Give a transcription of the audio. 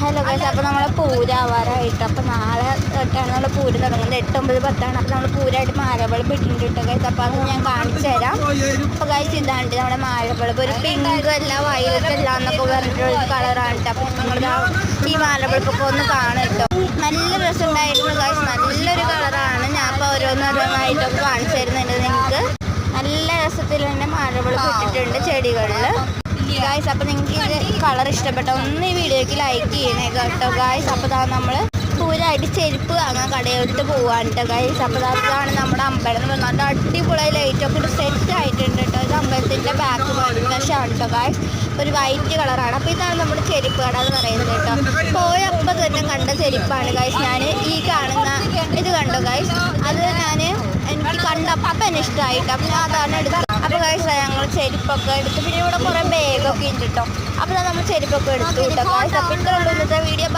Hello guys, അപ്പോൾ നമ്മൾ പൂരാവാറായിട്ട്. അപ്പോൾ നാളെ തൊട്ടാണ് നമ്മൾ പൂരം തുടങ്ങുന്നത്. 8, 9, 10. അപ്പോൾ നമ്മൾ പൂരമായിട്ട് മാലബൾബ് ഇട്ടിട്ടുണ്ട് ഗൈസ്. അപ്പോൾ അത് ഞാൻ കാണിച്ചു തരാം. അപ്പോൾ ഗൈസ് ഇതാണ്ട് നമ്മുടെ മാലബൾബ്. ഒരു പിങ്ക് അല്ല വയലറ്റ് അല്ല എന്നൊക്കെ പറഞ്ഞിട്ടുള്ള കളറാണ് കേട്ടോ. അപ്പോൾ നിങ്ങൾ ഈ മാലബൾബൊക്കെ ഒന്ന് കാണും കേട്ടോ. നല്ല രസമുണ്ടായിരുന്നു ഗൈസ്. നല്ലൊരു കളറാണ്. ഞാൻ അപ്പോൾ ഓരോന്നോരോന്നായിട്ടൊക്കെ കാണിച്ചു തരുന്നുണ്ട് നിങ്ങൾക്ക്. നല്ല രസത്തിൽ തന്നെ മാലബൾബ് ഇട്ടിട്ടുണ്ട് ചെടികളിൽ ഗായ്സ്. അപ്പോൾ നിങ്ങൾക്ക് ഇത് കളർ ഇഷ്ടപ്പെട്ട ഒന്ന് ഈ വീഡിയോയ്ക്ക് ലൈക്ക് ചെയ്യണേ കേട്ടോ ഗായ്സ്. അപ്പോൾ നമ്മൾ പൂരമായിട്ട് ചെരുപ്പ് വാങ്ങാൻ കടയിലോട്ട് പോവാണ് കേട്ടോ ഗായ്സ്. അപ്പോൾ അതാണ് നമ്മുടെ അമ്പലം എന്ന് പറഞ്ഞാൽ അടിപൊളി ലൈറ്റൊക്കെ ഒരു സെറ്റ് ആയിട്ടുണ്ട് കേട്ടോ. ഇത് അമ്പലത്തിൻ്റെ ബാക്ക് വശമാണ് കേട്ടോ ഗായ്സ്. ഒരു വൈറ്റ് കളറാണ്. അപ്പോൾ ഇതാണ് നമ്മുടെ ചെരുപ്പ് കട എന്ന് പറയുന്നത് കേട്ടോ. പോയപ്പോൾ തന്നെ കണ്ട ചെരുപ്പാണ് ഗായ്സ്. ഞാൻ ഈ കാണുന്ന ഇത് കണ്ടോ ഗായ്സ്. അത് എനിക്ക് കണ്ടപ്പോൾ എന്നെ ഇഷ്ടമായിട്ട് അപ്പോൾ ഞാൻ അതാണ് എടുത്തത്. അപ്പോൾ ഗായ്സ് ഞങ്ങൾ ചെരുപ്പൊക്കെ എടുത്ത് പിന്നെ ഇവിടെ കുറേ ബാഗൊക്കെ ഉണ്ട് കേട്ടോ. അപ്പോൾ നമ്മൾ ചെരുപ്പൊക്കെ എടുത്തു കേട്ടോ ഗായ്സ്. അപ്പോൾ ഇത്ര